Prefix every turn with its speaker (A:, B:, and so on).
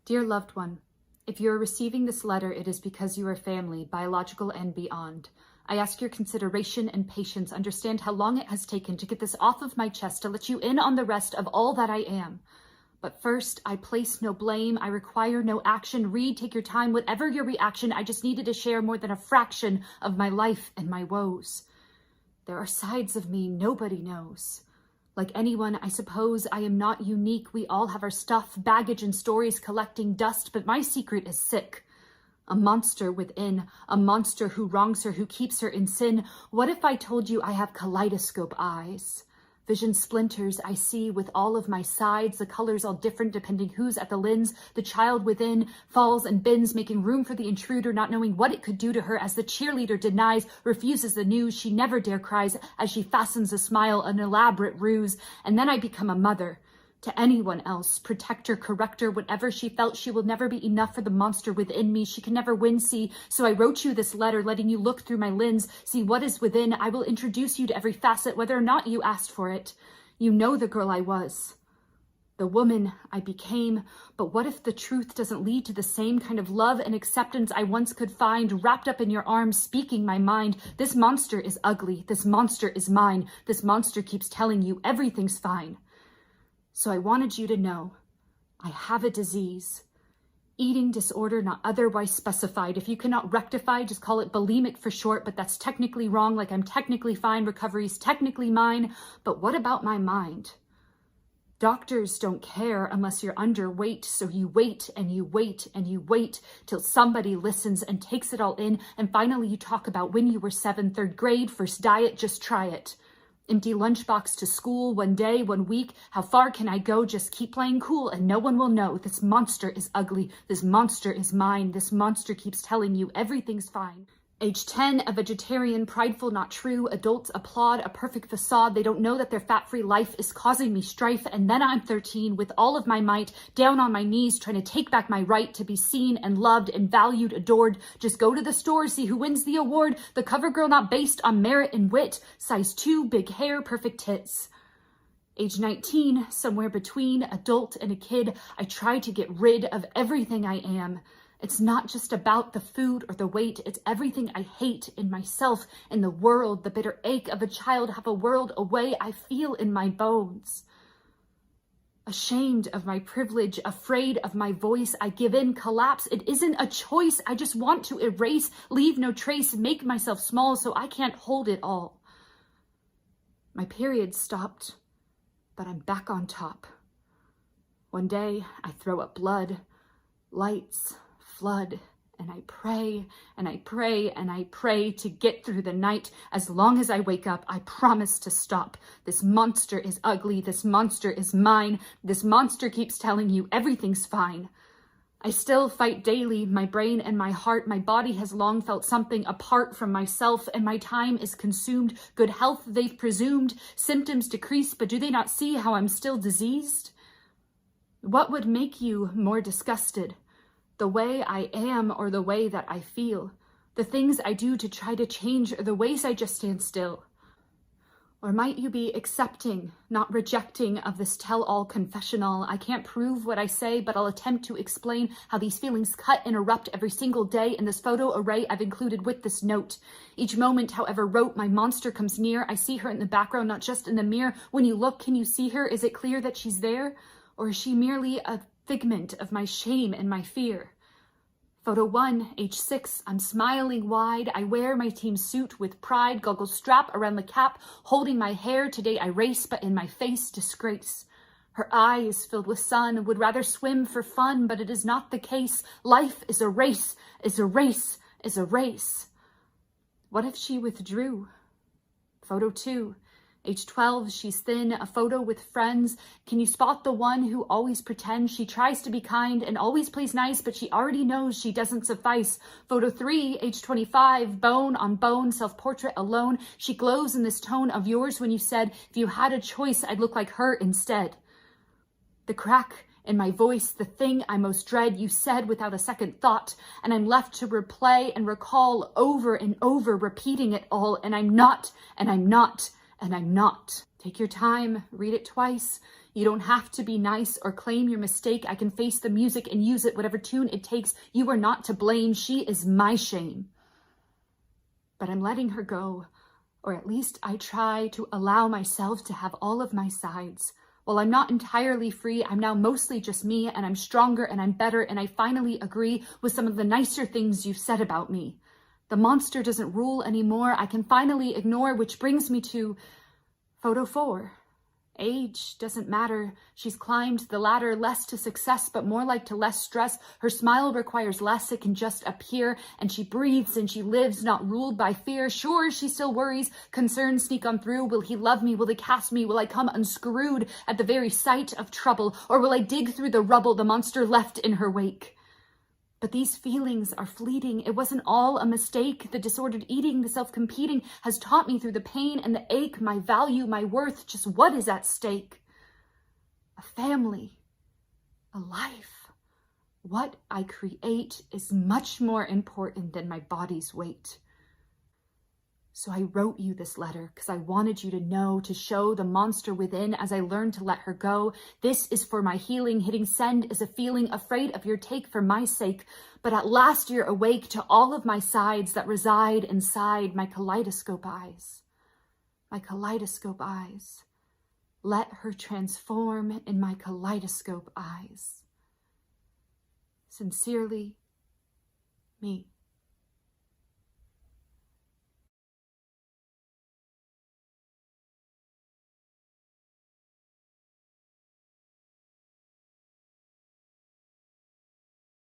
A: Dear loved one, if you are receiving this letter, it is because you are family, biological and beyond. I ask your consideration and patience. Understand how long it has taken to get this off of my chest, to let you in on the rest of all that I am. But first, I place no blame. I require no action. Read, take your time, whatever your reaction. I just needed to share more than a fraction of my life and my woes. There are sides of me nobody knows. Like anyone, I suppose I am not unique. We all have our stuff, baggage and stories collecting dust, but my secret is sick. A monster within, a monster who wrongs her, who keeps her in sin. What if I told you I have kaleidoscope eyes? Vision splinters I see with all of my sides, the colors all different depending who's at the lens. The child within falls and bends, making room for the intruder, not knowing what it could do to her as the cheerleader denies, refuses the news. She never dare cries as she fastens a smile, an elaborate ruse. And then I become a mother. To anyone else, protector, corrector, whatever she felt, she will never be enough for the monster within me. She can never win, see. So I wrote you this letter, letting you look through my lens, see what is within. I will introduce you to every facet, whether or not you asked for it. You know the girl I was, the woman I became. But what if the truth doesn't lead to the same kind of love and acceptance I once could find, wrapped up in your arms, speaking my mind? This monster is ugly. This monster is mine. This monster keeps telling you everything's fine. So I wanted you to know I have a disease, eating disorder not otherwise specified. If you cannot rectify, just call it bulimic for short, but that's technically wrong, like I'm technically fine, recovery's technically mine. But what about my mind? Doctors don't care unless you're underweight, so you wait and you wait and you wait till somebody listens and takes it all in, and finally you talk about when you were 7, 3rd grade, first diet, just try it. Empty lunchbox to school, one day, 1 week. How far can I go? Just keep playing cool and no one will know. This monster is ugly. This monster is mine. This monster keeps telling you everything's fine. Age 10, a vegetarian, prideful, not true. Adults applaud a perfect facade. They don't know that their fat-free life is causing me strife. And then I'm 13, with all of my might, down on my knees, trying to take back my right to be seen and loved and valued, adored. Just go to the store, see who wins the award. The cover girl not based on merit and wit. Size 2, big hair, perfect tits. Age 19, somewhere between adult and a kid, I try to get rid of everything I am. It's not just about the food or the weight. It's everything I hate in myself, in the world, the bitter ache of a child half a world away I feel in my bones. Ashamed of my privilege, afraid of my voice, I give in, collapse. It isn't a choice. I just want to erase, leave no trace, make myself small so I can't hold it all. My period stopped, but I'm back on top. One day I throw up blood, lights, flood, and I pray and I pray and I pray to get through the night. As long as I wake up, I promise to stop. This monster is ugly. This monster is mine. This monster keeps telling you everything's fine. I still fight daily, my brain and my heart. My body has long felt something apart from myself, and my time is consumed. Good health they've presumed. Symptoms decrease, but do they not see how I'm still diseased? What would make you more disgusted? The way I am or the way that I feel? The things I do to try to change or the ways I just stand still? Or might you be accepting, not rejecting of this tell-all confessional? I can't prove what I say, but I'll attempt to explain how these feelings cut and erupt every single day in this photo array I've included with this note. Each moment, however rote, my monster comes near. I see her in the background, not just in the mirror. When you look, can you see her? Is it clear that she's there? Or is she merely a figment of my shame and my fear? Photo 1, age 6, I'm smiling wide. I wear my team suit with pride, goggles strap around the cap, holding my hair. Today I race, but in my face, disgrace. Her eyes filled with sun, would rather swim for fun, but it is not the case. Life is a race, is a race, is a race. What if she withdrew? Photo 2. Age 12, she's thin, a photo with friends. Can you spot the one who always pretends? She tries to be kind and always plays nice, but she already knows she doesn't suffice. Photo 3, age 25, bone on bone, self-portrait alone. She glows in this tone of yours when you said, if you had a choice, I'd look like her instead. The crack in my voice, the thing I most dread, you said without a second thought, and I'm left to replay and recall over and over, repeating it all, and I'm not, and I'm not, and I'm not. Take your time, read it twice. You don't have to be nice or claim your mistake. I can face the music and use it, whatever tune it takes. You are not to blame. She is my shame. But I'm letting her go, or at least I try to allow myself to have all of my sides. While I'm not entirely free, I'm now mostly just me, and I'm stronger and I'm better, and I finally agree with some of the nicer things you've said about me. The monster doesn't rule anymore. I can finally ignore, which brings me to photo 4. Age doesn't matter. She's climbed the ladder less to success, but more like to less stress. Her smile requires less. It can just appear, and she breathes and she lives, not ruled by fear. Sure, she still worries. Concerns sneak on through. Will he love me? Will they cast me? Will I come unscrewed at the very sight of trouble? Or will I dig through the rubble the monster left in her wake? But these feelings are fleeting. It wasn't all a mistake. The disordered eating, the self-competing has taught me through the pain and the ache, my value, my worth, just what is at stake. A family, a life. What I create is much more important than my body's weight. So I wrote you this letter because I wanted you to know, to show the monster within as I learned to let her go. This is for my healing. Hitting send is a feeling afraid of your take for my sake. But at last you're awake to all of my sides that reside inside my kaleidoscope eyes. My kaleidoscope eyes. Let her transform in my kaleidoscope eyes. Sincerely, me.